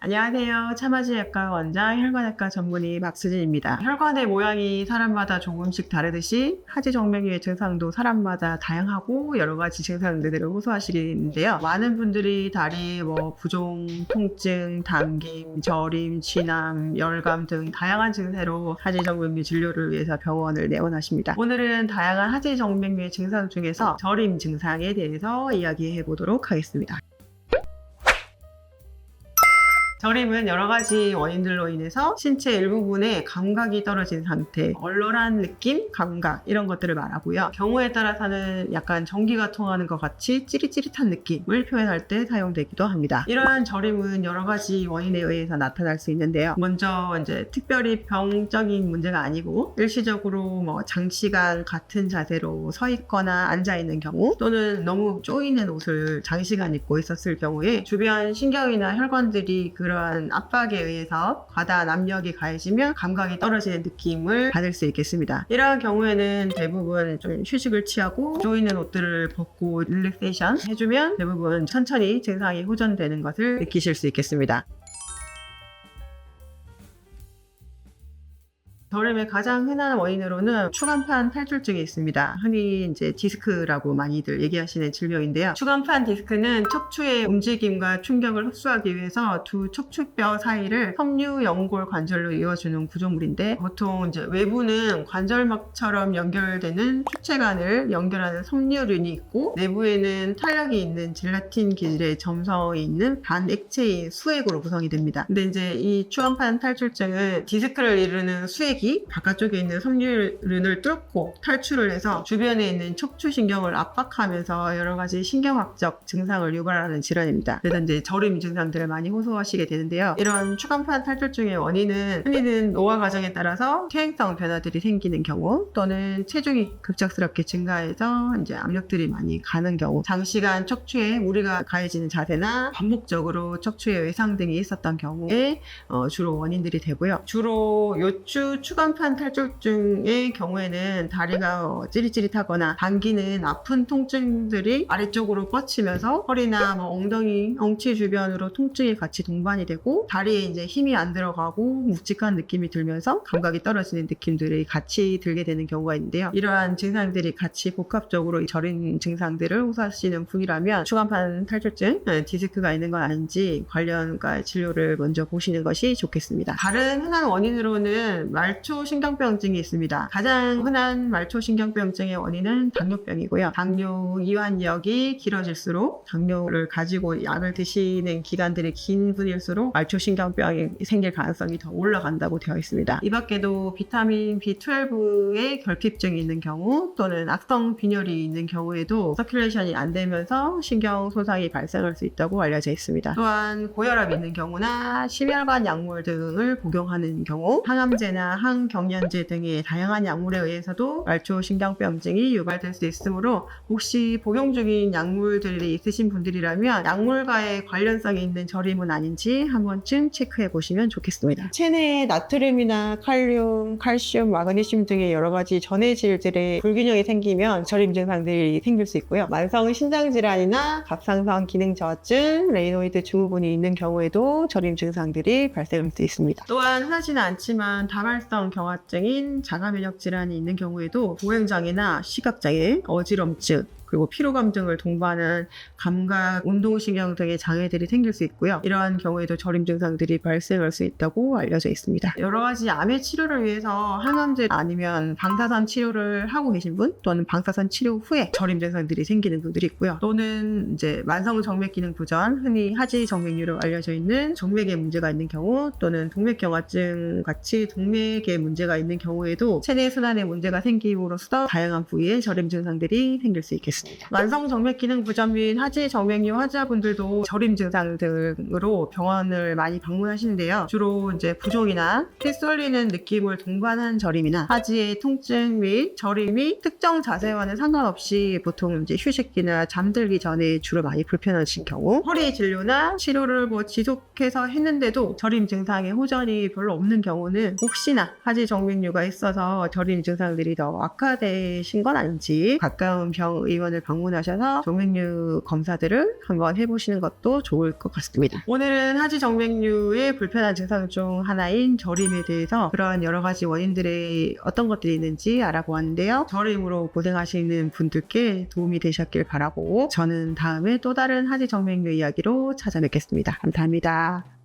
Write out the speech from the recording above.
안녕하세요. 차마지약과 원장 혈관외과 전문의 박수진입니다. 혈관의 모양이 사람마다 조금씩 다르듯이 하지정맥류의 증상도 사람마다 다양하고 여러 가지 증상들을 호소하시는데요. 많은 분들이 다리, 부종, 통증, 당김, 저림, 쥐남, 열감 등 다양한 증세로 하지정맥류 진료를 위해서 병원을 내원하십니다. 오늘은 다양한 하지정맥류의 증상 중에서 저림 증상에 대해서 이야기해 보도록 하겠습니다. 저림은 여러 가지 원인들로 인해서 신체 일부분에 감각이 떨어진 상태, 얼얼한 느낌, 감각 이런 것들을 말하고요. 경우에 따라서는 약간 전기가 통하는 것 같이 찌릿찌릿한 느낌을 표현할 때 사용되기도 합니다. 이러한 저림은 여러 가지 원인에 의해서 나타날 수 있는데요. 먼저 특별히 병적인 문제가 아니고 일시적으로 장시간 같은 자세로 서 있거나 앉아 있는 경우 또는 너무 조이는 옷을 장시간 입고 있었을 경우에 주변 신경이나 혈관들이 그러한 압박에 의해서 과다 압력이 가해지면 감각이 떨어지는 느낌을 받을 수 있겠습니다. 이러한 경우에는 대부분 좀 휴식을 취하고 조이는 옷들을 벗고 릴렉세이션 해주면 대부분 천천히 증상이 호전되는 것을 느끼실 수 있겠습니다. 저림의 가장 흔한 원인으로는 추간판 탈출증이 있습니다. 흔히 디스크라고 많이들 얘기하시는 질병인데요. 추간판 디스크는 척추의 움직임과 충격을 흡수하기 위해서 두 척추뼈 사이를 섬유 연골 관절로 이어주는 구조물인데 보통 외부는 관절막처럼 연결되는 추체관을 연결하는 섬유륜이 있고 내부에는 탄력이 있는 젤라틴 기질의 점성이 있는 반액체인 수액으로 구성이 됩니다. 근데 이 추간판 탈출증은 디스크를 이루는 수액 바깥쪽에 있는 섬유륜을 뚫고 탈출을 해서 주변에 있는 척추신경을 압박하면서 여러 가지 신경학적 증상을 유발하는 질환입니다. 그래서 저림 증상들을 많이 호소하시게 되는데요. 이런 추간판 탈출증의 원인은 흔히는 노화 과정에 따라서 퇴행성 변화들이 생기는 경우 또는 체중이 급작스럽게 증가해서 압력들이 많이 가는 경우 장시간 척추에 무리가 가해지는 자세나 반복적으로 척추에 외상 등이 있었던 경우에 주로 원인들이 되고요. 주로 요추 추간판 탈출증의 경우에는 다리가 찌릿찌릿하거나 당기는 아픈 통증들이 아래쪽으로 뻗치면서 허리나 엉덩이, 엉치 주변으로 통증이 같이 동반이 되고 다리에 힘이 안 들어가고 묵직한 느낌이 들면서 감각이 떨어지는 느낌들이 같이 들게 되는 경우가 있는데요. 이러한 증상들이 같이 복합적으로 저림 증상들을 호소하시는 분이라면 추간판 탈출증, 디스크가 있는 건 아닌지 관련과 진료를 먼저 보시는 것이 좋겠습니다. 다른 흔한 원인으로는 말초신경병증이 있습니다. 가장 흔한 말초신경병증의 원인은 당뇨병이고요. 당뇨 이완력이 길어질수록 당뇨를 가지고 약을 드시는 기간들이 긴 분일수록 말초신경병이 생길 가능성이 더 올라간다고 되어 있습니다. 이 밖에도 비타민 B12의 결핍증이 있는 경우 또는 악성 빈혈이 있는 경우에도 서큘레이션이 안 되면서 신경 손상이 발생할 수 있다고 알려져 있습니다. 또한 고혈압이 있는 경우나 심혈관 약물 등을 복용하는 경우 항암제나 항경련제 등의 다양한 약물에 의해서도 말초신경병증이 유발될 수 있으므로 혹시 복용 중인 약물들이 있으신 분들이라면 약물과의 관련성이 있는 저림은 아닌지 한 번쯤 체크해 보시면 좋겠습니다. 체내에 나트륨이나 칼륨, 칼슘, 마그네슘 등의 여러 가지 전해질들의 불균형이 생기면 저림 증상들이 생길 수 있고요. 만성 신장질환이나 갑상선 기능 저하증, 레이노이드 증후군이 있는 경우에도 저림 증상들이 발생할 수 있습니다. 또한 흔하지는 않지만 다발성 경화증인 자가면역 질환이 있는 경우에도 보행장애나 시각장애, 어지럼증, 그리고 피로감 등을 동반한 감각, 운동신경 등의 장애들이 생길 수 있고요. 이러한 경우에도 저림 증상들이 발생할 수 있다고 알려져 있습니다. 여러 가지 암의 치료를 위해서 항암제 아니면 방사선 치료를 하고 계신 분 또는 방사선 치료 후에 저림 증상들이 생기는 분들이 있고요. 또는 만성 정맥 기능 부전, 흔히 하지정맥류로 알려져 있는 정맥에 문제가 있는 경우 또는 동맥경화증 같이 동맥에 문제가 있는 경우에도 체내 순환에 문제가 생김으로써 다양한 부위에 저림 증상들이 생길 수 있겠습니다. 만성 정맥 기능 부전 및 하지 정맥류 환자분들도 저림 증상 등으로 병원을 많이 방문하시는데요. 주로 부종이나 피 쏠리는 느낌을 동반한 저림이나 하지의 통증 및 저림이 특정 자세와는 상관없이 보통 휴식기나 잠들기 전에 주로 많이 불편하신 경우, 허리 진료나 치료를 지속해서 했는데도 저림 증상의 호전이 별로 없는 경우는 혹시나 하지 정맥류가 있어서 저림 증상들이 더 악화되신 건 아닌지 가까운 병의원 병원을 방문하셔서 정맥류 검사들을 한번 해보시는 것도 좋을 것 같습니다. 오늘은 하지 정맥류의 불편한 증상 중 하나인 저림에 대해서 그런 여러 가지 원인들의 어떤 것들이 있는지 알아보았는데요. 저림으로 고생하시는 분들께 도움이 되셨길 바라고 저는 다음에 또 다른 하지 정맥류 이야기로 찾아뵙겠습니다. 감사합니다.